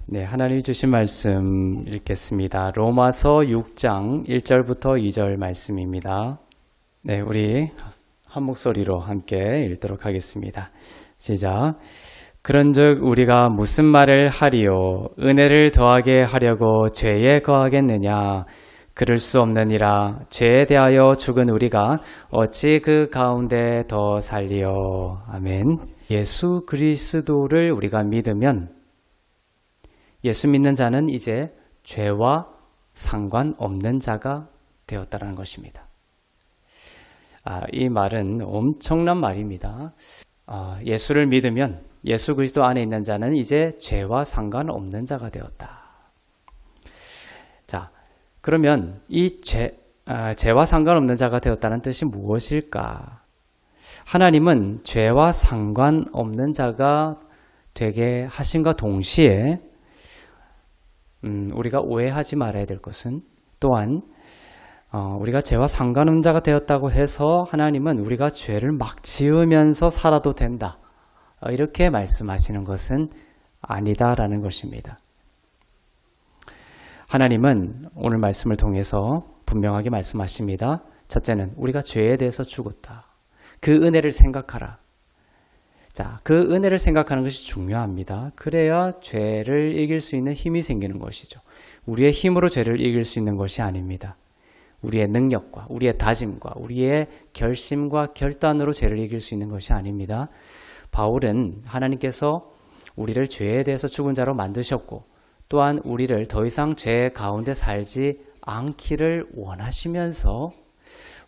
네, 하나님이 주신 말씀 읽겠습니다. 로마서 6장 1절부터 2절 말씀입니다. 네, 우리 한 목소리로 함께 읽도록 하겠습니다. 시작. 그런즉 우리가 무슨 말을 하리요? 은혜를 더하게 하려고 죄에 거하겠느냐? 그럴 수 없느니라. 죄에 대하여 죽은 우리가 어찌 그 가운데 더 살리요? 아멘. 예수 그리스도를 우리가 믿으면 예수 믿는 자는 이제 죄와 상관없는 자가 되었다는 것입니다. 이 말은 엄청난 말입니다. 예수를 믿으면 예수 그리스도 안에 있는 자는 이제 죄와 상관없는 자가 되었다. 자, 그러면 이 죄와 상관없는 자가 되었다는 뜻이 무엇일까? 하나님은 죄와 상관없는 자가 되게 하신과 동시에 우리가 오해하지 말아야 될 것은 또한 우리가 죄와 상관없는 자가 되었다고 해서 하나님은 우리가 죄를 막 지으면서 살아도 된다. 이렇게 말씀하시는 것은 아니다라는 것입니다. 하나님은 오늘 말씀을 통해서 분명하게 말씀하십니다. 첫째는 우리가 죄에 대해서 죽었다. 그 은혜를 생각하라. 자, 그 은혜를 생각하는 것이 중요합니다. 그래야 죄를 이길 수 있는 힘이 생기는 것이죠. 우리의 힘으로 죄를 이길 수 있는 것이 아닙니다. 우리의 능력과 우리의 다짐과 우리의 결심과 결단으로 죄를 이길 수 있는 것이 아닙니다. 바울은 하나님께서 우리를 죄에 대해서 죽은 자로 만드셨고 또한 우리를 더 이상 죄 가운데 살지 않기를 원하시면서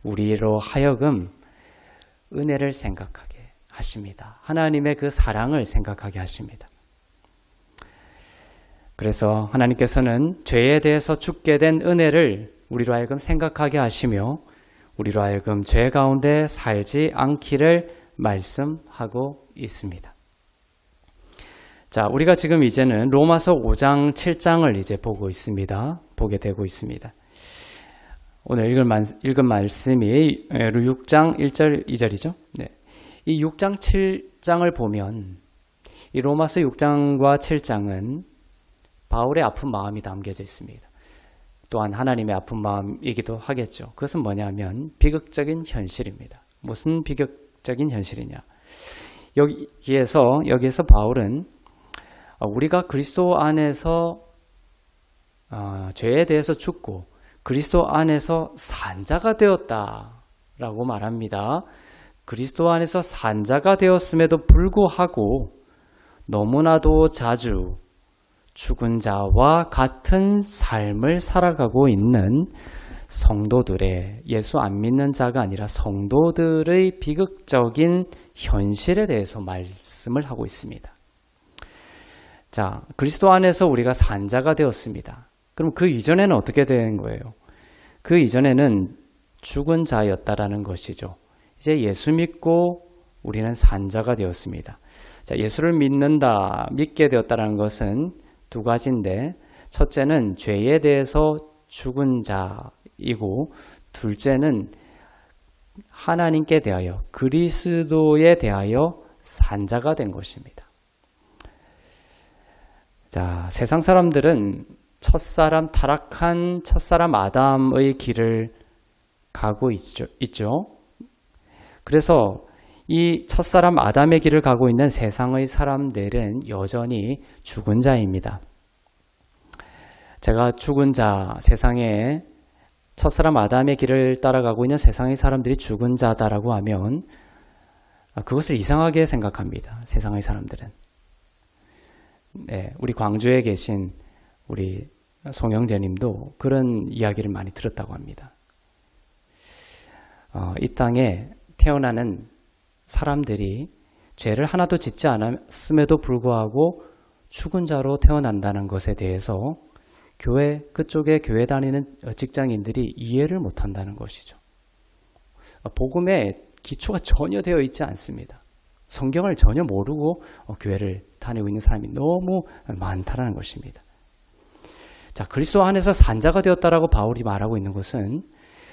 우리로 하여금 은혜를 생각하게 하십니다. 하나님의 그 사랑을 생각하게 하십니다. 그래서 하나님께서는 죄에 대해서 죽게 된 은혜를 우리로 하여금 생각하게 하시며 우리로 하여금 죄 가운데 살지 않기를 말씀하고 있습니다. 자, 우리가 지금 이제는 로마서 5장 7장을 이제 보게 되고 있습니다. 오늘 읽은 말씀이 6장 1절 2절이죠. 네. 이 6장 7장을 보면 이 로마서 6장과 7장은 바울의 아픈 마음이 담겨져 있습니다. 또한 하나님의 아픈 마음이기도 하겠죠. 그것은 뭐냐면 비극적인 현실입니다. 무슨 비극적인 현실이냐? 여기에서 바울은 우리가 그리스도 안에서 죄에 대해서 죽고 그리스도 안에서 산 자가 되었다라고 말합니다. 그리스도 안에서 산 자가 되었음에도 불구하고 너무나도 자주 죽은 자와 같은 삶을 살아가고 있는 성도들의, 예수 안 믿는 자가 아니라 성도들의 비극적인 현실에 대해서 말씀을 하고 있습니다. 자, 그리스도 안에서 우리가 산 자가 되었습니다. 그럼 그 이전에는 어떻게 된 거예요? 그 이전에는 죽은 자였다라는 것이죠. 이제 예수 믿고 우리는 산 자가 되었습니다. 자, 예수를 믿게 되었다는 것은 두 가지인데, 첫째는 죄에 대해서 죽은 자이고, 둘째는 하나님께 대하여, 그리스도에 대하여 산 자가 된 것입니다. 자, 세상 사람들은 타락한 첫사람 아담의 길을 가고 있죠. 그래서 이 첫사람 아담의 길을 가고 있는 세상의 사람들은 여전히 죽은 자입니다. 제가 죽은 자, 세상에 첫사람 아담의 길을 따라가고 있는 세상의 사람들이 죽은 자다라고 하면 그것을 이상하게 생각합니다. 세상의 사람들은. 네, 우리 광주에 계신 우리 송영재님도 그런 이야기를 많이 들었다고 합니다. 이 땅에 태어나는 사람들이 죄를 하나도 짓지 않았음에도 불구하고 죽은 자로 태어난다는 것에 대해서 그쪽에 교회 다니는 직장인들이 이해를 못한다는 것이죠. 복음에 기초가 전혀 되어 있지 않습니다. 성경을 전혀 모르고 교회를 다니고 있는 사람이 너무 많다는 것입니다. 자, 그리스도 안에서 산자가 되었다라고 바울이 말하고 있는 것은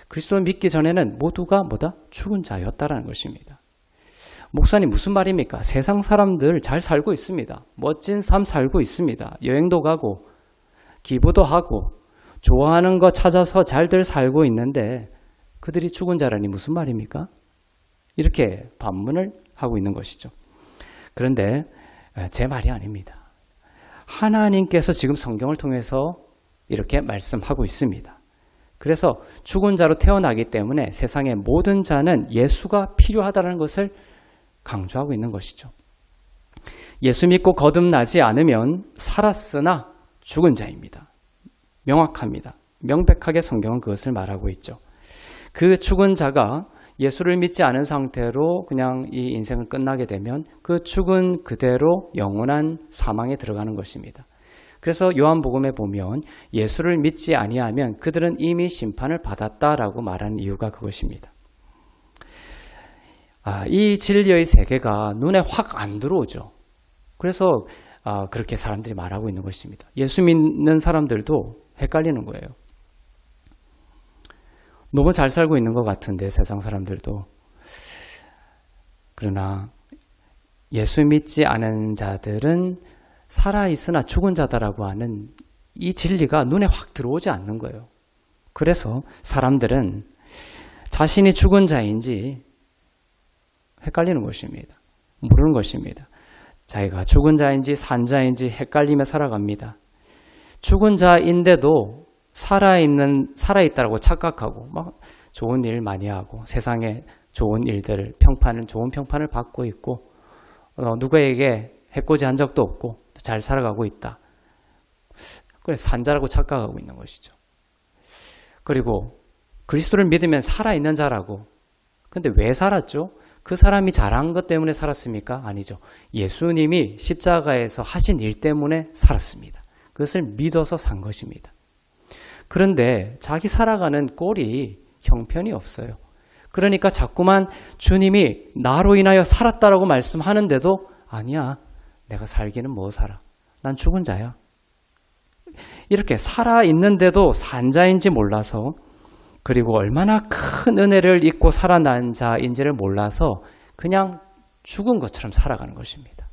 그리스도를 믿기 전에는 모두가 죽은 자였다라는 것입니다. 목사님 무슨 말입니까? 세상 사람들 잘 살고 있습니다. 멋진 삶 살고 있습니다. 여행도 가고 기부도 하고 좋아하는 거 찾아서 잘들 살고 있는데 그들이 죽은 자라니 무슨 말입니까? 이렇게 반문을 하고 있는 것이죠. 그런데 제 말이 아닙니다. 하나님께서 지금 성경을 통해서 이렇게 말씀하고 있습니다. 그래서 죽은 자로 태어나기 때문에 세상의 모든 자는 예수가 필요하다는 것을 강조하고 있는 것이죠. 예수 믿고 거듭나지 않으면 살았으나 죽은 자입니다. 명확합니다. 명백하게 성경은 그것을 말하고 있죠. 그 죽은 자가 예수를 믿지 않은 상태로 그냥 이 인생을 끝나게 되면 그 죽은 그대로 영원한 사망에 들어가는 것입니다. 그래서 요한복음에 보면 예수를 믿지 아니하면 그들은 이미 심판을 받았다라고 말한 이유가 그것입니다. 이 진리의 세계가 눈에 확 안 들어오죠. 그래서 그렇게 사람들이 말하고 있는 것입니다. 예수 믿는 사람들도 헷갈리는 거예요. 너무 잘 살고 있는 것 같은데 세상 사람들도. 그러나 예수 믿지 않은 자들은 살아있으나 죽은 자다라고 하는 이 진리가 눈에 확 들어오지 않는 거예요. 그래서 사람들은 자신이 죽은 자인지 헷갈리는 것입니다. 모르는 것입니다. 자기가 죽은 자인지 산 자인지 헷갈리며 살아갑니다. 죽은 자인데도 살아있다라고 착각하고 막 좋은 일 많이 하고 세상에 좋은 일들을 좋은 평판을 받고 있고 누구에게 해코지한 적도 없고 잘 살아가고 있다. 그래서 산자라고 착각하고 있는 것이죠. 그리고 그리스도를 믿으면 살아있는 자라고. 근데 왜 살았죠? 그 사람이 잘한 것 때문에 살았습니까? 아니죠. 예수님이 십자가에서 하신 일 때문에 살았습니다. 그것을 믿어서 산 것입니다. 그런데 자기 살아가는 꼴이 형편이 없어요. 그러니까 자꾸만 주님이 나로 인하여 살았다라고 말씀하는데도 아니야. 내가 살기는 뭐 살아. 난 죽은 자야. 이렇게 살아있는데도 산 자인지 몰라서 그리고 얼마나 큰 은혜를 입고 살아난 자인지를 몰라서 그냥 죽은 것처럼 살아가는 것입니다.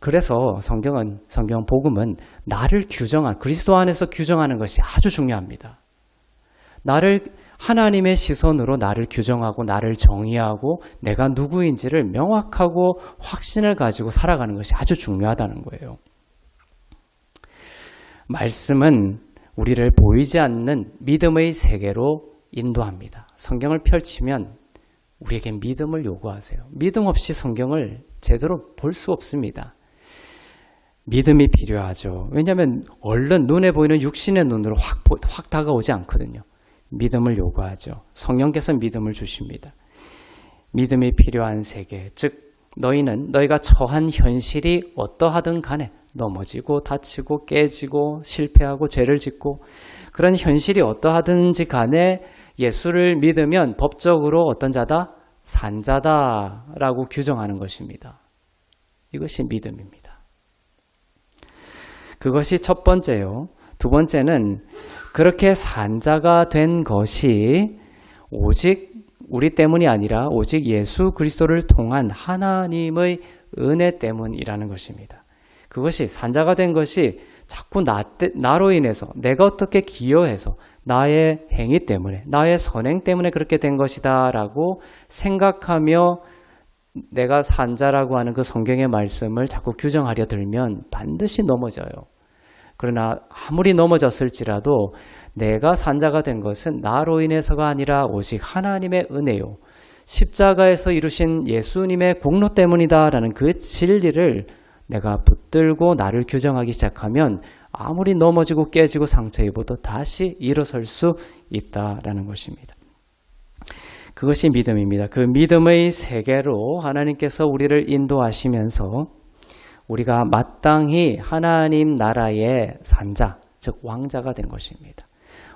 그래서 성경 복음은 나를 그리스도 안에서 규정하는 것이 아주 중요합니다. 하나님의 시선으로 나를 규정하고 나를 정의하고 내가 누구인지를 명확하고 확신을 가지고 살아가는 것이 아주 중요하다는 거예요. 말씀은 우리를 보이지 않는 믿음의 세계로 인도합니다. 성경을 펼치면 우리에게 믿음을 요구하세요. 믿음 없이 성경을 제대로 볼 수 없습니다. 믿음이 필요하죠. 왜냐하면 얼른 눈에 보이는 육신의 눈으로 확 다가오지 않거든요. 믿음을 요구하죠. 성령께서 믿음을 주십니다. 믿음이 필요한 세계, 즉 너희가 처한 현실이 어떠하든 간에 넘어지고 다치고 깨지고 실패하고 죄를 짓고 그런 현실이 어떠하든지 간에 예수를 믿으면 법적으로 어떤 자다? 산자다라고 규정하는 것입니다. 이것이 믿음입니다. 그것이 첫 번째요. 두 번째는 그렇게 산자가 된 것이 오직 우리 때문이 아니라 오직 예수 그리스도를 통한 하나님의 은혜 때문이라는 것입니다. 그것이 산자가 된 것이 자꾸 나로 인해서 내가 어떻게 기여해서 나의 행위 때문에 나의 선행 때문에 그렇게 된 것이다 라고 생각하며 내가 산자라고 하는 그 성경의 말씀을 자꾸 규정하려 들면 반드시 넘어져요. 그러나 아무리 넘어졌을지라도 내가 산자가 된 것은 나로 인해서가 아니라 오직 하나님의 은혜요. 십자가에서 이루신 예수님의 공로 때문이다라는 그 진리를 내가 붙들고 나를 규정하기 시작하면 아무리 넘어지고 깨지고 상처 입어도 다시 일어설 수 있다라는 것입니다. 그것이 믿음입니다. 그 믿음의 세계로 하나님께서 우리를 인도하시면서 우리가 마땅히 하나님 나라의 산자, 즉 왕자가 된 것입니다.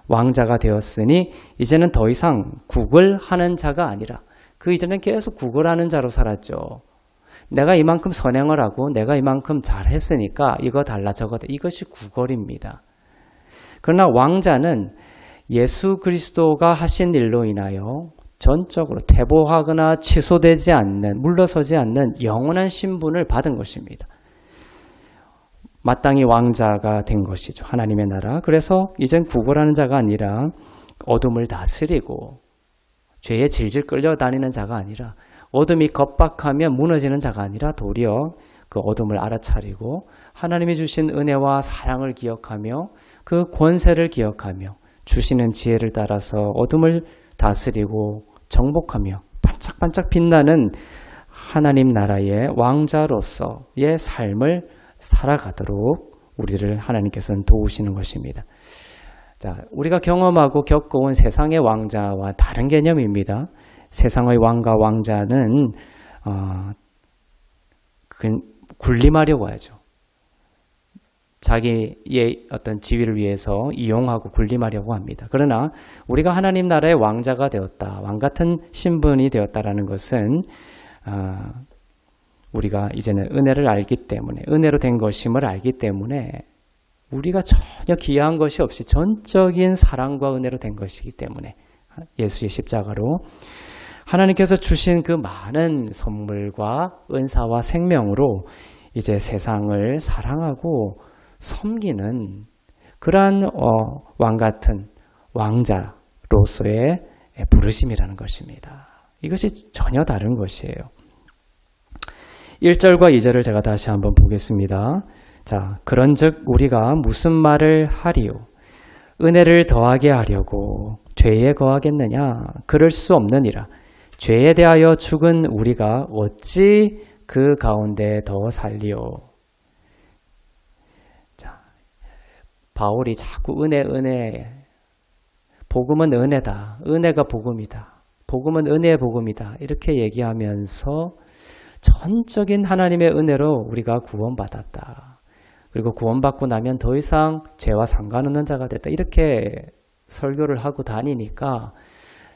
왕자가 되었으니 이제는 더 이상 구걸하는 자가 아니라 그 이전엔 계속 구걸하는 자로 살았죠. 내가 이만큼 선행을 하고 내가 이만큼 잘했으니까 이거 달라 저거 달라. 이것이 구걸입니다. 그러나 왕자는 예수 그리스도가 하신 일로 인하여 전적으로 퇴보하거나 취소되지 않는, 물러서지 않는 영원한 신분을 받은 것입니다. 마땅히 왕자가 된 것이죠. 하나님의 나라. 그래서 이젠 구걸하는 자가 아니라 어둠을 다스리고 죄에 질질 끌려다니는 자가 아니라 어둠이 겁박하면 무너지는 자가 아니라 도리어 그 어둠을 알아차리고 하나님이 주신 은혜와 사랑을 기억하며 그 권세를 기억하며 주시는 지혜를 따라서 어둠을 다스리고 정복하며 반짝반짝 빛나는 하나님 나라의 왕자로서의 삶을 살아가도록 우리를 하나님께서는 도우시는 것입니다. 자, 우리가 경험하고 겪어온 세상의 왕자와 다른 개념입니다. 세상의 왕과 왕자는 군림하려고 하죠. 자기의 어떤 지위를 위해서 이용하고 군림하려고 합니다. 그러나 우리가 하나님 나라의 왕자가 되었다, 왕 같은 신분이 되었다라는 것은 우리가 이제는 은혜를 알기 때문에, 은혜로 된 것임을 알기 때문에 우리가 전혀 기여한 것이 없이 전적인 사랑과 은혜로 된 것이기 때문에 예수의 십자가로 하나님께서 주신 그 많은 선물과 은사와 생명으로 이제 세상을 사랑하고 섬기는 그러한 왕 같은 왕자로서의 부르심이라는 것입니다. 이것이 전혀 다른 것이에요. 1절과 2절을 제가 다시 한번 보겠습니다. 자, 그런즉 우리가 무슨 말을 하리요? 은혜를 더하게 하려고 죄에 거하겠느냐? 그럴 수 없느니라. 죄에 대하여 죽은 우리가 어찌 그 가운데 더 살리요? 자, 바울이 자꾸 은혜, 복음은 은혜다. 은혜가 복음이다. 복음은 은혜의 복음이다. 이렇게 얘기하면서 전적인 하나님의 은혜로 우리가 구원받았다. 그리고 구원받고 나면 더 이상 죄와 상관없는 자가 됐다. 이렇게 설교를 하고 다니니까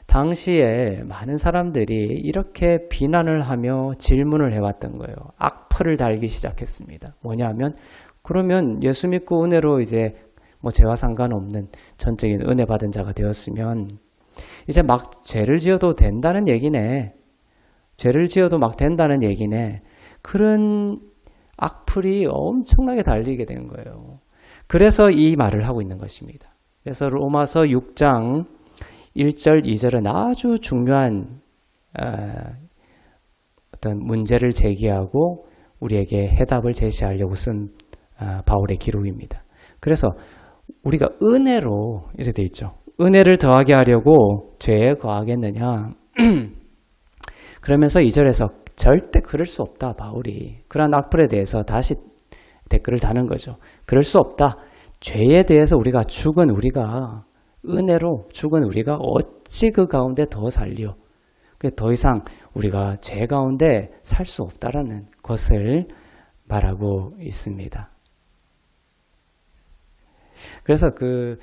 당시에 많은 사람들이 이렇게 비난을 하며 질문을 해왔던 거예요. 악플을 달기 시작했습니다. 뭐냐면 그러면 예수 믿고 은혜로 이제 뭐 죄와 상관없는 전적인 은혜 받은 자가 되었으면 이제 막 죄를 지어도 된다는 얘기네. 죄를 지어도 막 된다는 얘기네. 그런 악플이 엄청나게 달리게 된 거예요. 그래서 이 말을 하고 있는 것입니다. 그래서 로마서 6장 1절, 2절은 아주 중요한 어떤 문제를 제기하고 우리에게 해답을 제시하려고 쓴 바울의 기록입니다. 그래서 우리가 은혜로 이렇게 돼 있죠. 은혜를 더하게 하려고 죄에 거하겠느냐. 그러면서 2절에서 절대 그럴 수 없다. 바울이 그러한 악플에 대해서 다시 댓글을 다는 거죠. 그럴 수 없다. 죄에 대해서 우리가 죽은 우리가 은혜로 죽은 우리가 어찌 그 가운데 더 살려. 더 이상 우리가 죄 가운데 살 수 없다라는 것을 말하고 있습니다. 그래서 그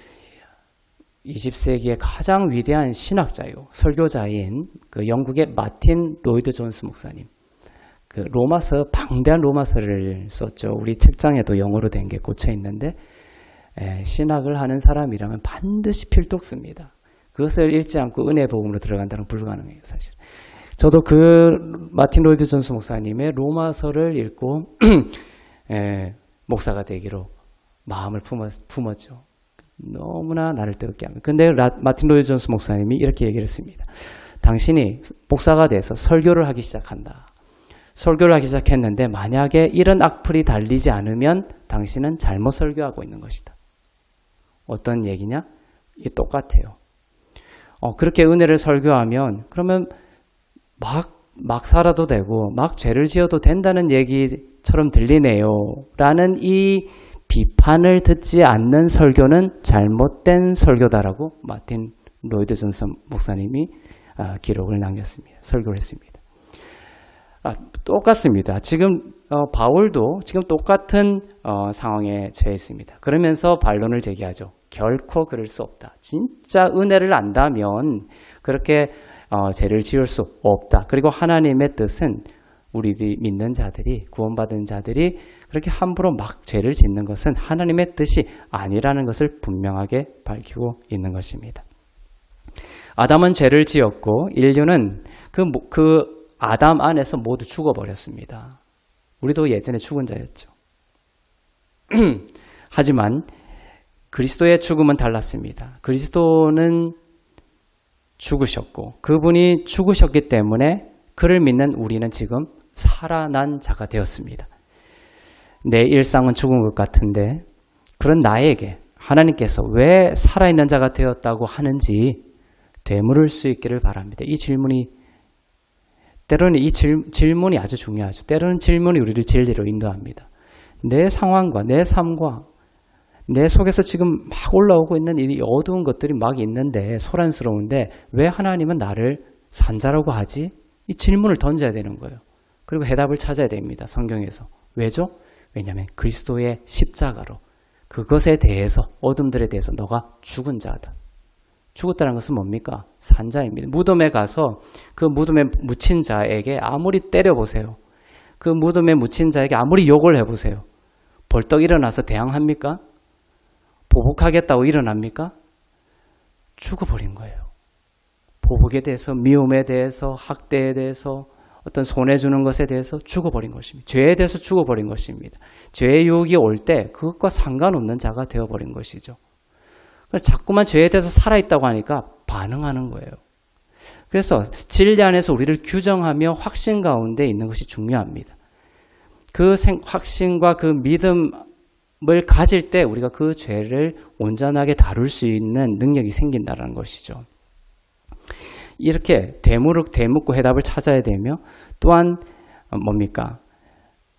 20세기의 가장 위대한 신학자요, 설교자인 그 영국의 마틴 로이드 존스 목사님. 그 로마서, 방대한 로마서를 썼죠. 우리 책장에도 영어로 된 게 꽂혀 있는데, 신학을 하는 사람이라면 반드시 필독습니다. 그것을 읽지 않고 은혜 복음으로 들어간다는 건 불가능해요, 사실. 저도 그 마틴 로이드 존스 목사님의 로마서를 읽고 목사가 되기로 마음을 품었죠. 너무나 나를 뜨겁게 합니다. 근데 마틴 로이드 존스 목사님이 이렇게 얘기를 했습니다. 당신이 목사가 돼서 설교를 하기 시작한다. 설교를 하기 시작했는데 만약에 이런 악플이 달리지 않으면 당신은 잘못 설교하고 있는 것이다. 어떤 얘기냐? 이게 똑같아요. 그렇게 은혜를 설교하면 그러면 막 살아도 되고 막 죄를 지어도 된다는 얘기처럼 들리네요. 라는 이 비판을 듣지 않는 설교는 잘못된 설교다라고 마틴 로이드 존스 목사님이 기록을 남겼습니다. 설교를 했습니다. 똑같습니다. 지금 바울도 지금 똑같은 상황에 처해 있습니다. 그러면서 반론을 제기하죠. 결코 그럴 수 없다. 진짜 은혜를 안다면 그렇게 죄를 지을 수 없다. 그리고 하나님의 뜻은 우리들이 믿는 자들이, 구원받은 자들이 그렇게 함부로 막 죄를 짓는 것은 하나님의 뜻이 아니라는 것을 분명하게 밝히고 있는 것입니다. 아담은 죄를 지었고 인류는 그 아담 안에서 모두 죽어버렸습니다. 우리도 예전에 죽은 자였죠. 하지만 그리스도의 죽음은 달랐습니다. 그리스도는 죽으셨고 그분이 죽으셨기 때문에 그를 믿는 우리는 지금 살아난 자가 되었습니다. 내 일상은 죽은 것 같은데 그런 나에게 하나님께서 왜 살아있는 자가 되었다고 하는지 되물을 수 있기를 바랍니다. 이 질문이 때로는 이 질문이 아주 중요하죠. 때로는 질문이 우리를 진리로 인도합니다. 내 상황과 내 삶과 내 속에서 지금 막 올라오고 있는 이 어두운 것들이 막 있는데 소란스러운데 왜 하나님은 나를 산자라고 하지? 이 질문을 던져야 되는 거예요. 그리고 해답을 찾아야 됩니다. 성경에서. 왜죠? 왜냐하면 그리스도의 십자가로 그것에 대해서 어둠들에 대해서 너가 죽은 자다. 죽었다는 것은 뭡니까? 산자입니다. 무덤에 가서 그 무덤에 묻힌 자에게 아무리 때려보세요. 그 무덤에 묻힌 자에게 아무리 욕을 해보세요. 벌떡 일어나서 대항합니까? 보복하겠다고 일어납니까? 죽어버린 거예요. 보복에 대해서, 미움에 대해서, 학대에 대해서, 어떤 손해주는 것에 대해서 죽어버린 것입니다. 죄에 대해서 죽어버린 것입니다. 죄의 유혹이 올 때 그것과 상관없는 자가 되어버린 것이죠. 자꾸만 죄에 대해서 살아있다고 하니까 반응하는 거예요. 그래서 진리 안에서 우리를 규정하며 확신 가운데 있는 것이 중요합니다. 그 확신과 그 믿음을 가질 때 우리가 그 죄를 온전하게 다룰 수 있는 능력이 생긴다는 것이죠. 이렇게 되묻고 해답을 찾아야 되며 또한 뭡니까?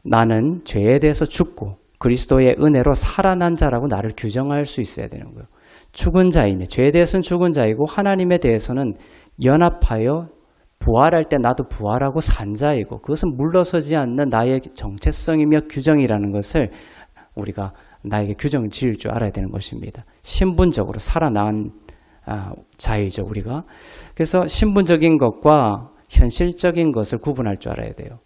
나는 죄에 대해서 죽고 그리스도의 은혜로 살아난 자라고 나를 규정할 수 있어야 되는 거예요. 죽은 자이며 죄에 대해서는 죽은 자이고 하나님에 대해서는 연합하여 부활할 때 나도 부활하고 산 자이고 그것은 물러서지 않는 나의 정체성이며 규정이라는 것을 우리가 나에게 규정을 지을 줄 알아야 되는 것입니다. 신분적으로 살아난 자이죠, 우리가. 그래서 신분적인 것과 현실적인 것을 구분할 줄 알아야 돼요.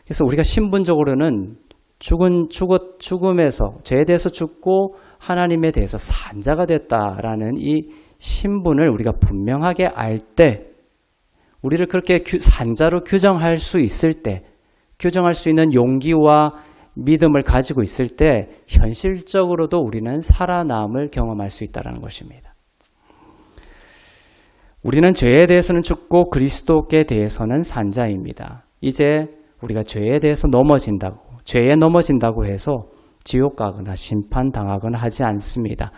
그래서 우리가 신분적으로는 죽음에서 죄에 대해서 죽고 하나님에 대해서 산 자가 됐다라는 이 신분을 우리가 분명하게 알 때 우리를 그렇게 산자로 규정할 수 있을 때 규정할 수 있는 용기와 믿음을 가지고 있을 때 현실적으로도 우리는 살아남을 경험할 수 있다는 것입니다. 우리는 죄에 대해서는 죽고 그리스도께 대해서는 산 자입니다. 이제 우리가 죄에 대해서 죄에 넘어진다고 해서 지옥 가거나 심판당하거나 하지 않습니다.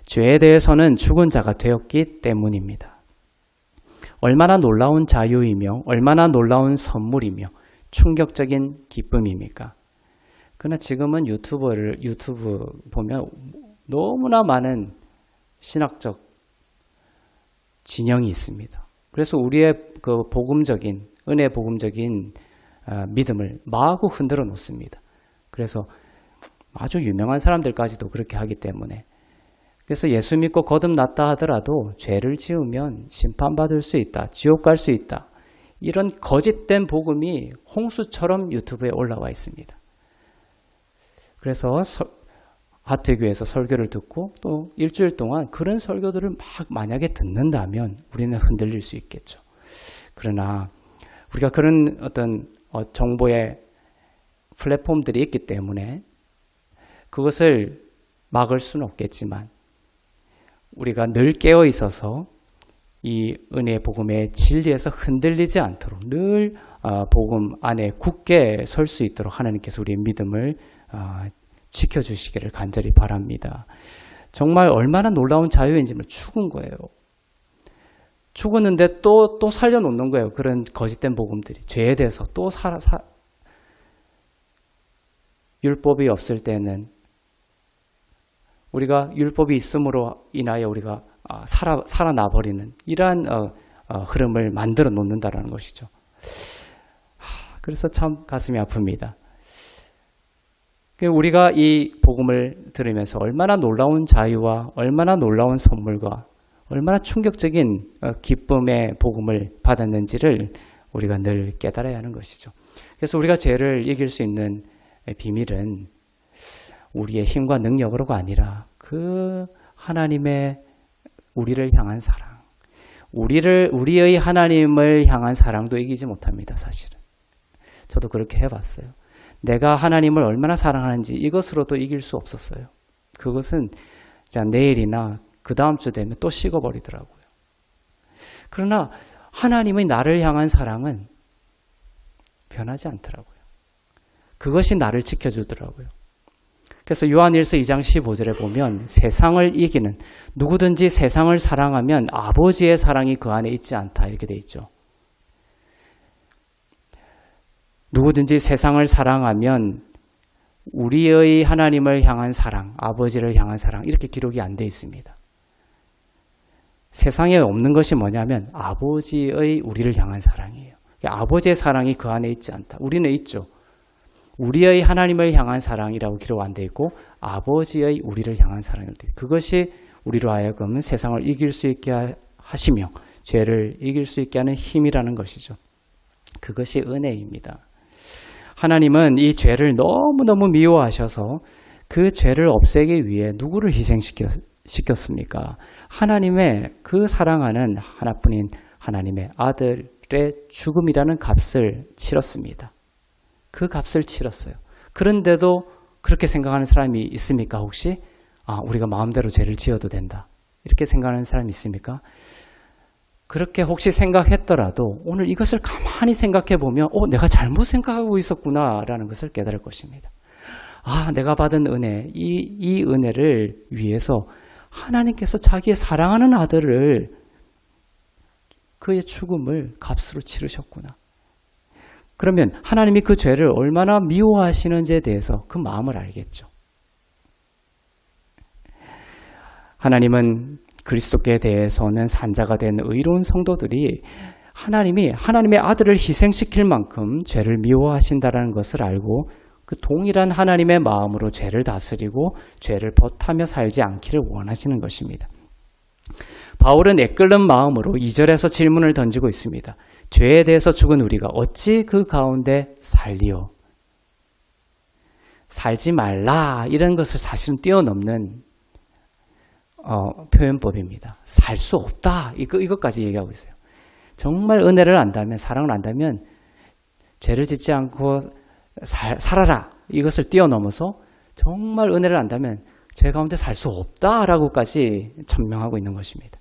죄에 대해서는 죽은 자가 되었기 때문입니다. 얼마나 놀라운 자유이며 얼마나 놀라운 선물이며 충격적인 기쁨입니까? 그러나 지금은 유튜브 보면 너무나 많은 신학적 진영이 있습니다. 그래서 우리의 그 은혜 복음적인 믿음을 마구 흔들어 놓습니다. 그래서 아주 유명한 사람들까지도 그렇게 하기 때문에 그래서 예수 믿고 거듭났다 하더라도 죄를 지으면 심판받을 수 있다. 지옥 갈 수 있다. 이런 거짓된 복음이 홍수처럼 유튜브에 올라와 있습니다. 그래서 하트교에서 설교를 듣고 또 일주일 동안 그런 설교들을 막 만약에 듣는다면 우리는 흔들릴 수 있겠죠. 그러나 우리가 그런 어떤 정보의 플랫폼들이 있기 때문에 그것을 막을 수는 없겠지만 우리가 늘 깨어 있어서 이 은혜의 복음의 진리에서 흔들리지 않도록 늘 복음 안에 굳게 설 수 있도록 하나님께서 우리의 믿음을 지켜주시기를 간절히 바랍니다. 정말 얼마나 놀라운 자유인지 죽은 거예요. 죽었는데 또 살려놓는 거예요. 그런 거짓된 복음들이. 죄에 대해서 또 율법이 없을 때는 우리가 율법이 있음으로 인하여 우리가 살아나버리는 이러한 흐름을 만들어 놓는다는 것이죠. 그래서 참 가슴이 아픕니다. 우리가 이 복음을 들으면서 얼마나 놀라운 자유와 얼마나 놀라운 선물과 얼마나 충격적인 기쁨의 복음을 받았는지를 우리가 늘 깨달아야 하는 것이죠. 그래서 우리가 죄를 이길 수 있는 비밀은 우리의 힘과 능력으로가 아니라 그 하나님의 우리를 향한 사랑, 우리의 하나님을 향한 사랑도 이기지 못합니다, 사실은. 저도 그렇게 해봤어요. 내가 하나님을 얼마나 사랑하는지 이것으로도 이길 수 없었어요. 그것은 내일이나 그 다음 주 되면 또 식어버리더라고요. 그러나 하나님의 나를 향한 사랑은 변하지 않더라고요. 그것이 나를 지켜주더라고요. 그래서 요한일서 2장 15절에 보면 세상을 이기는, 누구든지 세상을 사랑하면 아버지의 사랑이 그 안에 있지 않다, 이렇게 돼 있죠. 누구든지 세상을 사랑하면 우리의 하나님을 향한 사랑, 아버지를 향한 사랑, 이렇게 기록이 안 돼 있습니다. 세상에 없는 것이 뭐냐면 아버지의 우리를 향한 사랑이에요. 아버지의 사랑이 그 안에 있지 않다. 우리는 있죠. 우리의 하나님을 향한 사랑이라고 기록 안 돼 있고 아버지의 우리를 향한 사랑일 때, 그것이 우리로 하여금 세상을 이길 수 있게 하시며 죄를 이길 수 있게 하는 힘이라는 것이죠. 그것이 은혜입니다. 하나님은 이 죄를 너무너무 미워하셔서 그 죄를 없애기 위해 누구를 희생시켰습니까? 하나님의 그 사랑하는 하나뿐인 하나님의 아들의 죽음이라는 값을 치렀습니다. 그 값을 치렀어요. 그런데도 그렇게 생각하는 사람이 있습니까, 혹시? 우리가 마음대로 죄를 지어도 된다, 이렇게 생각하는 사람이 있습니까? 그렇게 혹시 생각했더라도 오늘 이것을 가만히 생각해 보면 내가 잘못 생각하고 있었구나 라는 것을 깨달을 것입니다. 내가 받은 은혜, 이 은혜를 위해서 하나님께서 자기의 사랑하는 아들을, 그의 죽음을 값으로 치르셨구나. 그러면 하나님이 그 죄를 얼마나 미워하시는지에 대해서 그 마음을 알겠죠. 하나님은 그리스도께 대해서는 산자가 된 의로운 성도들이 하나님의 아들을 희생시킬 만큼 죄를 미워하신다는 것을 알고 그 동일한 하나님의 마음으로 죄를 다스리고 죄를 벗하며 살지 않기를 원하시는 것입니다. 바울은 애끓는 마음으로 2절에서 질문을 던지고 있습니다. 죄에 대해서 죽은 우리가 어찌 그 가운데 살리오? 살지 말라, 이런 것을 사실은 뛰어넘는 표현법입니다. 살 수 없다, 이것까지 얘기하고 있어요. 정말 은혜를 안다면, 사랑을 안다면 죄를 짓지 않고 살아라, 이것을 뛰어넘어서 정말 은혜를 안다면 죄 가운데 살 수 없다라고까지 천명하고 있는 것입니다.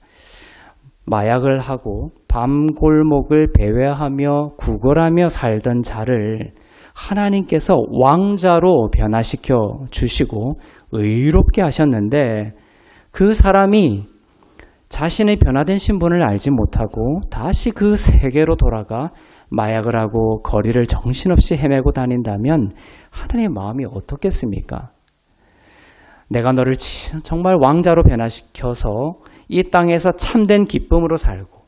마약을 하고 밤골목을 배회하며 구걸하며 살던 자를 하나님께서 왕자로 변화시켜 주시고 의롭게 하셨는데, 그 사람이 자신의 변화된 신분을 알지 못하고 다시 그 세계로 돌아가 마약을 하고 거리를 정신없이 헤매고 다닌다면 하나님의 마음이 어떻겠습니까? 내가 너를 정말 왕자로 변화시켜서 이 땅에서 참된 기쁨으로 살고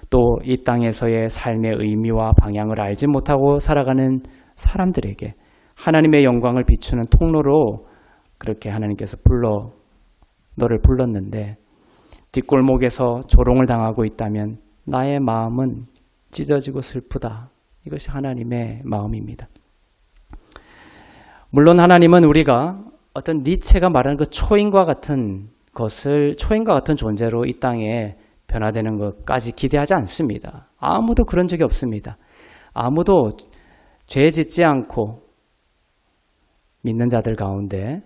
또 이 땅에서의 삶의 의미와 방향을 알지 못하고 살아가는 사람들에게 하나님의 영광을 비추는 통로로 그렇게 하나님께서 너를 불렀는데 뒷골목에서 조롱을 당하고 있다면 나의 마음은 찢어지고 슬프다. 이것이 하나님의 마음입니다. 물론 하나님은 우리가 어떤 니체가 말하는 그 초인과 같은 존재로 이 땅에 변화되는 것까지 기대하지 않습니다. 아무도 그런 적이 없습니다. 아무도 죄 짓지 않고 믿는 자들 가운데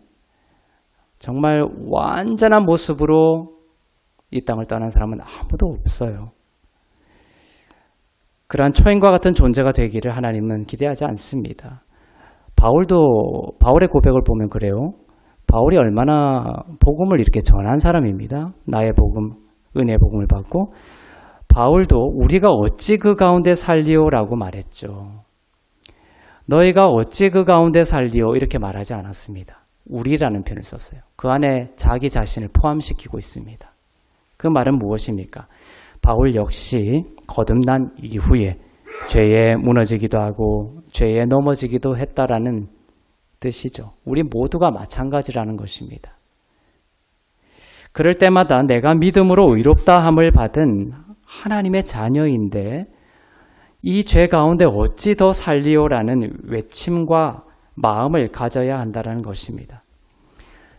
정말 완전한 모습으로 이 땅을 떠난 사람은 아무도 없어요. 그러한 초인과 같은 존재가 되기를 하나님은 기대하지 않습니다. 바울의 고백을 보면 그래요. 바울이 얼마나 복음을 이렇게 전한 사람입니다. 나의 복음, 은혜의 복음을 받고 바울도 우리가 어찌 그 가운데 살리오라고 말했죠. 너희가 어찌 그 가운데 살리오 이렇게 말하지 않았습니다. 우리라는 표현을 썼어요. 그 안에 자기 자신을 포함시키고 있습니다. 그 말은 무엇입니까? 바울 역시 거듭난 이후에 죄에 무너지기도 하고 죄에 넘어지기도 했다라는 뜻이죠. 우리 모두가 마찬가지라는 것입니다. 그럴 때마다 내가 믿음으로 의롭다함을 받은 하나님의 자녀인데 이 죄 가운데 어찌 더 살리오라는 외침과 마음을 가져야 한다는 것입니다.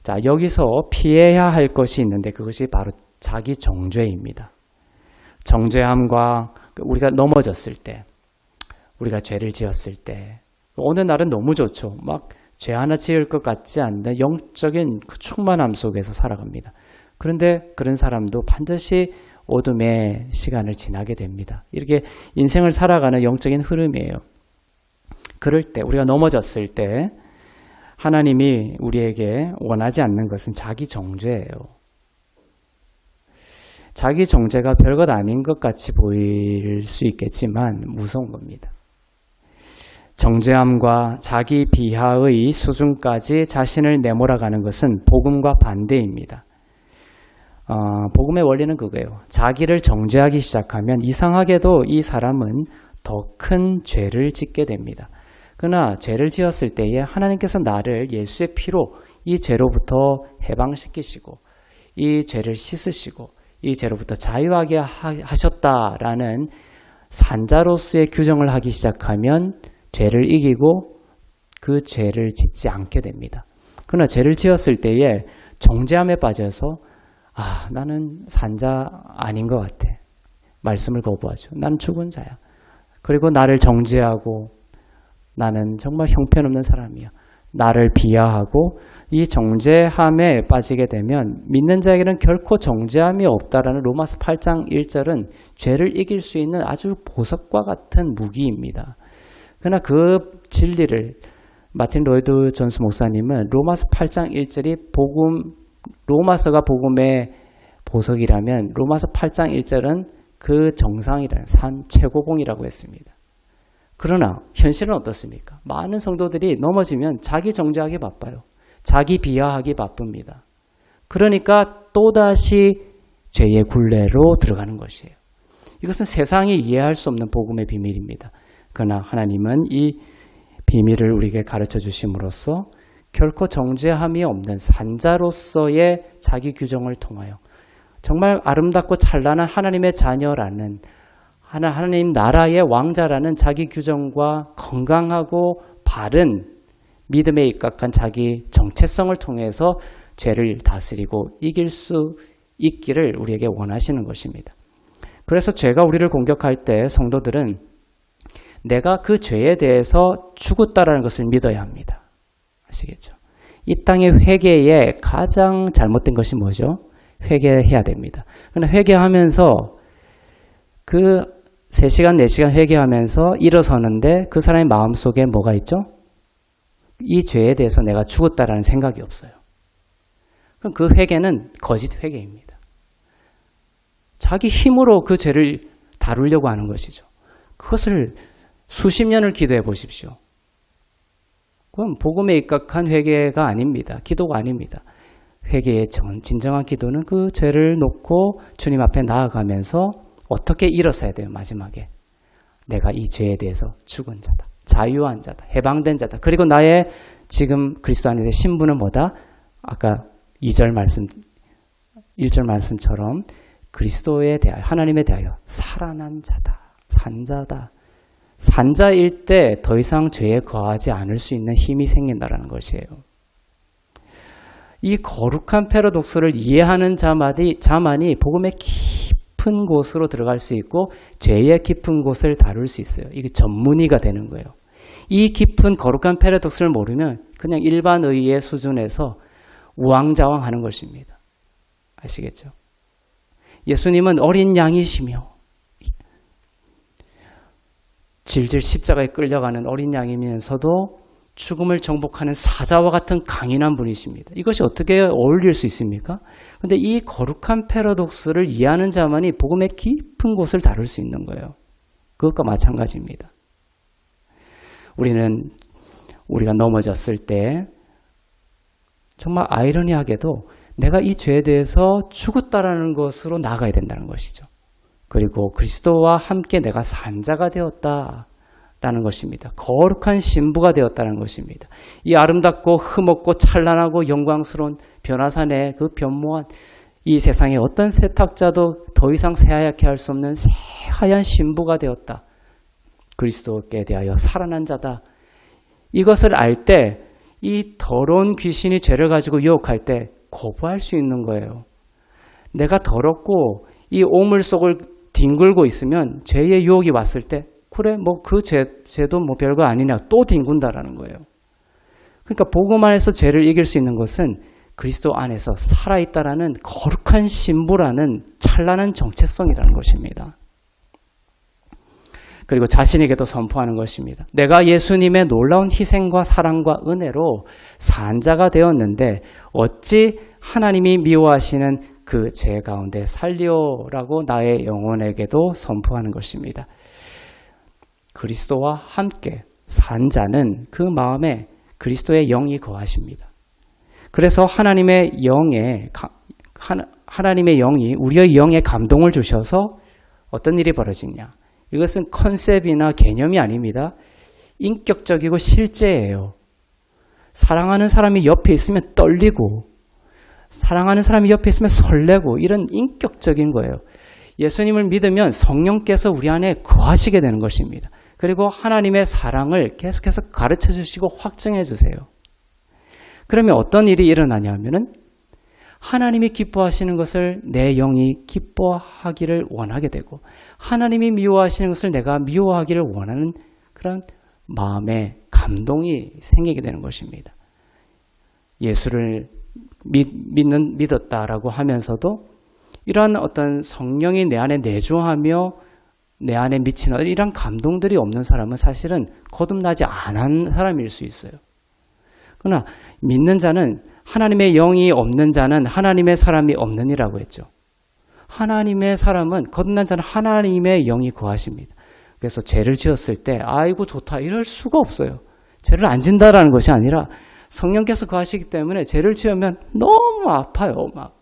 자, 여기서 피해야 할 것이 있는데 그것이 바로 자기 정죄입니다. 정죄함과 우리가 넘어졌을 때, 우리가 죄를 지었을 때, 어느 날은 너무 좋죠. 막 죄 하나 지을 것 같지 않는 영적인 그 충만함 속에서 살아갑니다. 그런데 그런 사람도 반드시 어둠의 시간을 지나게 됩니다. 이렇게 인생을 살아가는 영적인 흐름이에요. 그럴 때, 우리가 넘어졌을 때 하나님이 우리에게 원하지 않는 것은 자기 정죄예요. 자기 정죄가 별것 아닌 것 같이 보일 수 있겠지만 무서운 겁니다. 정죄함과 자기 비하의 수준까지 자신을 내몰아가는 것은 복음과 반대입니다. 복음의 원리는 그거예요. 자기를 정죄하기 시작하면 이상하게도 이 사람은 더 큰 죄를 짓게 됩니다. 그러나 죄를 지었을 때에 하나님께서 나를 예수의 피로 이 죄로부터 해방시키시고 이 죄를 씻으시고 이 죄로부터 자유하게 하셨다라는 산자로서의 규정을 하기 시작하면 죄를 이기고 그 죄를 짓지 않게 됩니다. 그러나 죄를 지었을 때에 정죄함에 빠져서 나는 산자 아닌 것 같아. 말씀을 거부하죠. 나는 죽은 자야. 그리고 나를 정죄하고 나는 정말 형편없는 사람이야. 나를 비하하고 이 정죄함에 빠지게 되면 믿는 자에게는 결코 정죄함이 없다라는 로마서 8장 1절은 죄를 이길 수 있는 아주 보석과 같은 무기입니다. 그러나 그 진리를 마틴 로이드 존스 목사님은 로마서 8장 1절이 로마서가 복음의 보석이라면 로마서 8장 1절은 그 정상이라는 최고봉이라고 했습니다. 그러나 현실은 어떻습니까? 많은 성도들이 넘어지면 자기 정죄하기 바빠요. 자기 비하하기 바쁩니다. 그러니까 또다시 죄의 굴레로 들어가는 것이에요. 이것은 세상이 이해할 수 없는 복음의 비밀입니다. 그러나 하나님은 이 비밀을 우리에게 가르쳐 주심으로써 결코 정죄함이 없는 산자로서의 자기 규정을 통하여 정말 아름답고 찬란한 하나님의 자녀라는 하나님 나라의 왕자라는 자기 규정과 건강하고 바른 믿음에 입각한 자기 정체성을 통해서 죄를 다스리고 이길 수 있기를 우리에게 원하시는 것입니다. 그래서 죄가 우리를 공격할 때 성도들은 내가 그 죄에 대해서 죽었다라는 것을 믿어야 합니다. 아시겠죠? 이 땅의 회개에 가장 잘못된 것이 뭐죠? 회개해야 됩니다. 그러나 회개하면서 그 3시간, 4시간 회개하면서 일어서는데 그 사람의 마음속에 뭐가 있죠? 이 죄에 대해서 내가 죽었다라는 생각이 없어요. 그럼 그 회개는 거짓 회개입니다. 자기 힘으로 그 죄를 다루려고 하는 것이죠. 그것을 수십 년을 기도해 보십시오. 그건 복음에 입각한 회개가 아닙니다. 기도가 아닙니다. 회개의 진정한 기도는 그 죄를 놓고 주님 앞에 나아가면서 어떻게 일어서야 돼요? 마지막에 내가 이 죄에 대해서 죽은 자다. 자유한 자다. 해방된 자다. 그리고 나의 지금 그리스도 안에서의 신분은 뭐다? 아까 1절 말씀처럼 그리스도에 대하여 하나님에 대하여 살아난 자다. 산자다. 산자일 때 더 이상 죄에 거하지 않을 수 있는 힘이 생긴다는 것이에요. 이 거룩한 패러독스를 이해하는 자만이 복음의 깊은 곳으로 들어갈 수 있고 죄의 깊은 곳을 다룰 수 있어요. 이게 전문의가 되는 거예요. 이 깊은 거룩한 패러독스를 모르면 그냥 일반 의의 수준에서 우왕좌왕하는 것입니다. 아시겠죠? 예수님은 어린 양이시며 질질 십자가에 끌려가는 어린 양이면서도 죽음을 정복하는 사자와 같은 강인한 분이십니다. 이것이 어떻게 어울릴 수 있습니까? 그런데 이 거룩한 패러독스를 이해하는 자만이 복음의 깊은 곳을 다룰 수 있는 거예요. 그것과 마찬가지입니다. 우리가 넘어졌을 때 정말 아이러니하게도 내가 이 죄에 대해서 죽었다라는 것으로 나아가야 된다는 것이죠. 그리고 그리스도와 함께 내가 산자가 되었다라는 것입니다. 거룩한 신부가 되었다는 것입니다. 이 아름답고 흠없고 찬란하고 영광스러운 변화산의 그 변모한 이 세상의 어떤 세탁자도 더 이상 새하얗게 할 수 없는 새하얀 신부가 되었다. 그리스도께 대하여 살아난 자다. 이것을 알 때 이 더러운 귀신이 죄를 가지고 유혹할 때 거부할 수 있는 거예요. 내가 더럽고 이 오물 속을 뒹굴고 있으면 죄의 유혹이 왔을 때 그래 뭐 그 죄도 뭐 별거 아니냐 또 뒹군다라는 거예요. 그러니까 복음 안에서 죄를 이길 수 있는 것은 그리스도 안에서 살아있다라는 거룩한 신부라는 찬란한 정체성이라는 것입니다. 그리고 자신에게도 선포하는 것입니다. 내가 예수님의 놀라운 희생과 사랑과 은혜로 산자가 되었는데 어찌 하나님이 미워하시는 그 죄 가운데 살리오라고 나의 영혼에게도 선포하는 것입니다. 그리스도와 함께 산 자는 그 마음에 그리스도의 영이 거하십니다. 그래서 하나님의 영이 우리의 영에 감동을 주셔서 어떤 일이 벌어지냐. 이것은 컨셉이나 개념이 아닙니다. 인격적이고 실제예요. 사랑하는 사람이 옆에 있으면 떨리고 사랑하는 사람이 옆에 있으면 설레고 이런 인격적인 거예요. 예수님을 믿으면 성령께서 우리 안에 거하시게 되는 것입니다. 그리고 하나님의 사랑을 계속해서 가르쳐 주시고 확증해 주세요. 그러면 어떤 일이 일어나냐면은 하나님이 기뻐하시는 것을 내 영이 기뻐하기를 원하게 되고 하나님이 미워하시는 것을 내가 미워하기를 원하는 그런 마음의 감동이 생기게 되는 것입니다. 예수를 믿었다라고 하면서도 이러한 어떤 성령이 내 안에 내주하며 내 안에 미치는 이런 감동들이 없는 사람은 사실은 거듭나지 않은 사람일 수 있어요. 그러나 믿는 자는 하나님의 영이 없는 자는 하나님의 사람이 없느니라고 했죠. 하나님의 사람은 거듭난 자는 하나님의 영이 거하십니다. 그래서 죄를 지었을 때 아이고 좋다 이럴 수가 없어요. 죄를 안 진다라는 것이 아니라 성령께서 거하시기 때문에 죄를 지으면 너무 아파요. 막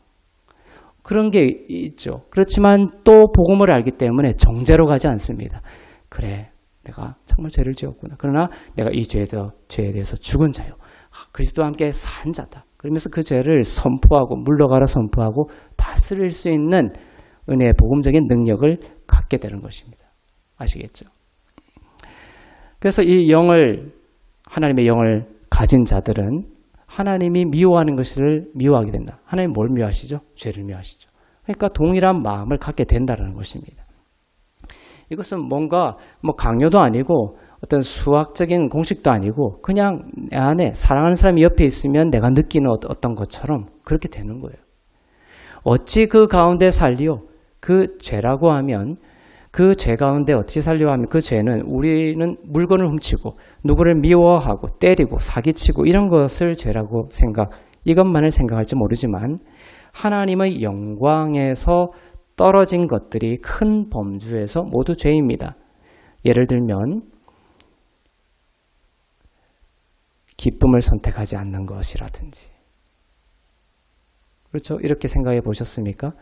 그런 게 있죠. 그렇지만 또 복음을 알기 때문에 정죄로 가지 않습니다. 그래 내가 정말 죄를 지었구나. 그러나 내가 이 죄에 대해서 죽은 자요. 그리스도와 함께 산 자다. 그러면서 그 죄를 선포하고 물러가라 선포하고 다스릴 수 있는 은혜의 복음적인 능력을 갖게 되는 것입니다. 아시겠죠? 그래서 이 하나님의 영을 가진 자들은 하나님이 미워하는 것을 미워하게 된다. 하나님 뭘 미워하시죠? 죄를 미워하시죠. 그러니까 동일한 마음을 갖게 된다는 것입니다. 이것은 뭔가 강요도 아니고 어떤 수학적인 공식도 아니고 그냥 내 안에 사랑하는 사람이 옆에 있으면 내가 느끼는 어떤 것처럼 그렇게 되는 거예요. 어찌 그 가운데 살리오? 그 죄라고 하면 그 죄 가운데 어찌 살리오 하면 그 죄는 우리는 물건을 훔치고 누구를 미워하고 때리고 사기치고 이런 것을 죄라고 이것만을 생각할지 모르지만 하나님의 영광에서 떨어진 것들이 큰 범주에서 모두 죄입니다. 예를 들면 기쁨을 선택하지 않는 것이라든지 그렇죠? 이렇게 생각해 보셨습니까?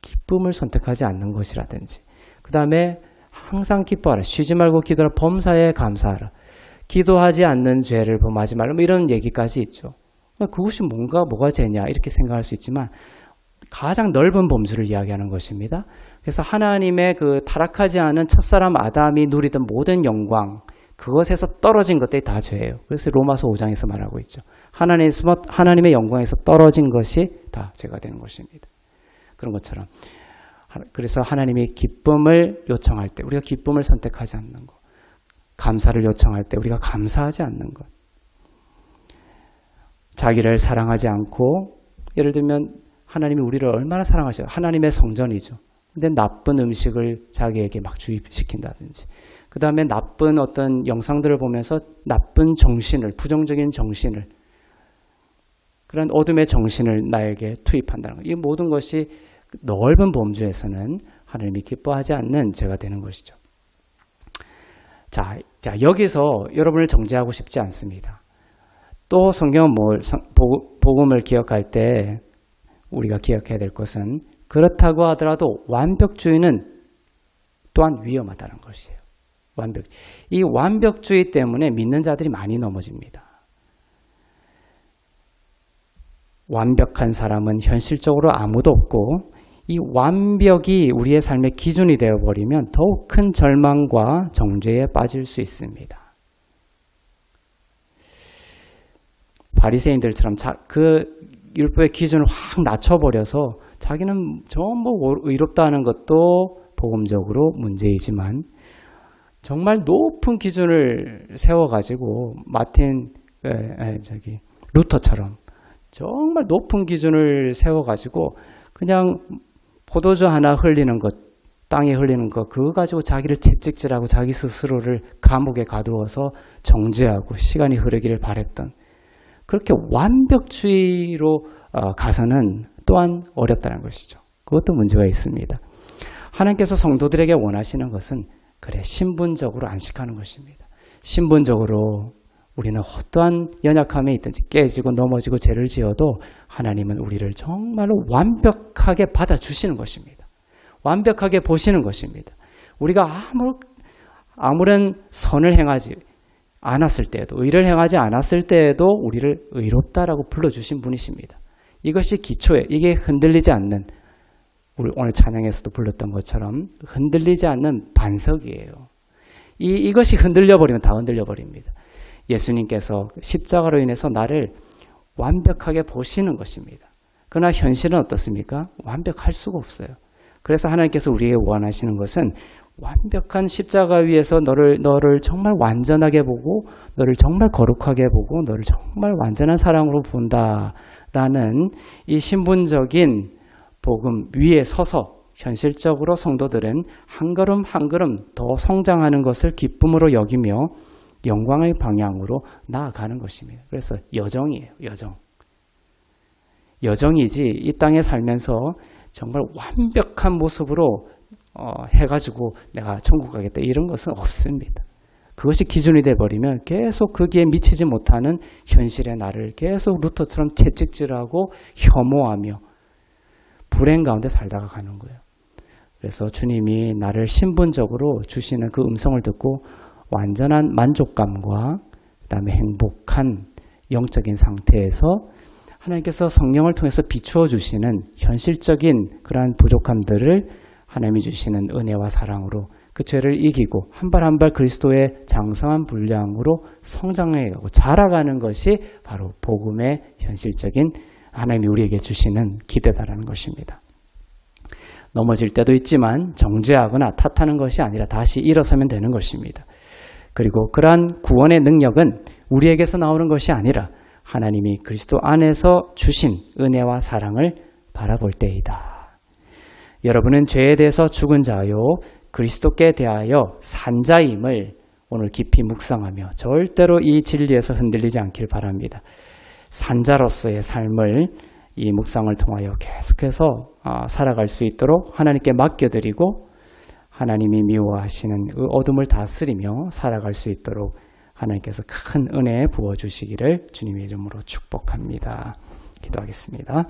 기쁨을 선택하지 않는 것이라든지 그 다음에 항상 기뻐하라. 쉬지 말고 기도하라. 범사에 감사하라. 기도하지 않는 죄를 범하지 말라. 이런 얘기까지 있죠. 그것이 뭐가 죄냐 이렇게 생각할 수 있지만 가장 넓은 범주를 이야기하는 것입니다. 그래서 하나님의 그 타락하지 않은 첫사람 아담이 누리던 모든 영광 그것에서 떨어진 것들이 다 죄예요. 그래서 로마서 5장에서 말하고 있죠. 하나님의 영광에서 떨어진 것이 다 죄가 되는 것입니다. 그런 것처럼 그래서 하나님이 기쁨을 요청할 때 우리가 기쁨을 선택하지 않는 것, 감사를 요청할 때 우리가 감사하지 않는 것, 자기를 사랑하지 않고 예를 들면 하나님이 우리를 얼마나 사랑하셔요. 하나님의 성전이죠. 근데 나쁜 음식을 자기에게 막 주입시킨다든지 그 다음에 나쁜 어떤 영상들을 보면서 나쁜 정신을 부정적인 정신을 그런 어둠의 정신을 나에게 투입한다는 것. 이 모든 것이 넓은 범주에서는 하나님이 기뻐하지 않는 죄가 되는 것이죠. 자, 여기서 여러분을 정죄하고 싶지 않습니다. 또 성경은 복음을 기억할 때 우리가 기억해야 될 것은 그렇다고 하더라도 완벽주의는 또한 위험하다는 것이에요. 이 완벽주의 때문에 믿는 자들이 많이 넘어집니다. 완벽한 사람은 현실적으로 아무도 없고 이 완벽이 우리의 삶의 기준이 되어버리면 더욱 큰 절망과 정죄에 빠질 수 있습니다. 바리새인들처럼 그 율법의 기준을 확 낮춰버려서 자기는 전부 의롭다 하는 것도 복음적으로 문제이지만 정말 높은 기준을 세워가지고 루터처럼 정말 높은 기준을 세워가지고 그냥 포도주 하나 흘리는 것, 땅에 흘리는 것, 그거 가지고 자기를 채찍질하고 자기 스스로를 감옥에 가두어서 정죄하고 시간이 흐르기를 바랬던 그렇게 완벽주의로 가서는 또한 어렵다는 것이죠. 그것도 문제가 있습니다. 하나님께서 성도들에게 원하시는 것은 그래 신분적으로 안식하는 것입니다. 신분적으로 우리는 어떠한 연약함에 있든지 깨지고 넘어지고 죄를 지어도 하나님은 우리를 정말로 완벽하게 받아주시는 것입니다. 완벽하게 보시는 것입니다. 우리가 아무런 선을 행하지 않았을 때에도 의를 행하지 않았을 때에도 우리를 의롭다라고 불러주신 분이십니다. 이것이 기초에 이게 흔들리지 않는 우리 오늘 찬양에서도 불렀던 것처럼 흔들리지 않는 반석이에요. 이것이 흔들려버리면 다 흔들려버립니다. 예수님께서 십자가로 인해서 나를 완벽하게 보시는 것입니다. 그러나 현실은 어떻습니까? 완벽할 수가 없어요. 그래서 하나님께서 우리에게 원하시는 것은 완벽한 십자가 위에서 너를 정말 완전하게 보고 너를 정말 거룩하게 보고 너를 정말 완전한 사랑으로 본다라는 이 신분적인 복음 위에 서서 현실적으로 성도들은 한 걸음 한 걸음 더 성장하는 것을 기쁨으로 여기며 영광의 방향으로 나아가는 것입니다. 그래서 여정이에요. 여정이지 이 땅에 살면서 정말 완벽한 모습으로 해가지고 내가 천국 가겠다 이런 것은 없습니다. 그것이 기준이 돼버리면 계속 거기에 미치지 못하는 현실의 나를 계속 루터처럼 채찍질하고 혐오하며 불행 가운데 살다가 가는 거예요. 그래서 주님이 나를 신분적으로 주시는 그 음성을 듣고 완전한 만족감과 그다음에 행복한 영적인 상태에서 하나님께서 성령을 통해서 비추어 주시는 현실적인 그러한 부족함들을 하나님이 주시는 은혜와 사랑으로 그 죄를 이기고 한 발 한 발 그리스도의 장성한 분량으로 성장해가고 자라가는 것이 바로 복음의 현실적인 하나님이 우리에게 주시는 기대다라는 것입니다. 넘어질 때도 있지만 정죄하거나 탓하는 것이 아니라 다시 일어서면 되는 것입니다. 그리고 그러한 구원의 능력은 우리에게서 나오는 것이 아니라 하나님이 그리스도 안에서 주신 은혜와 사랑을 바라볼 때이다. 여러분은 죄에 대해서 죽은 자요 그리스도께 대하여 산 자임을 오늘 깊이 묵상하며 절대로 이 진리에서 흔들리지 않길 바랍니다. 산자로서의 삶을 이 묵상을 통하여 계속해서 살아갈 수 있도록 하나님께 맡겨드리고 하나님이 미워하시는 그 어둠을 다스리며 살아갈 수 있도록 하나님께서 큰 은혜 부어주시기를 주님의 이름으로 축복합니다. 기도하겠습니다.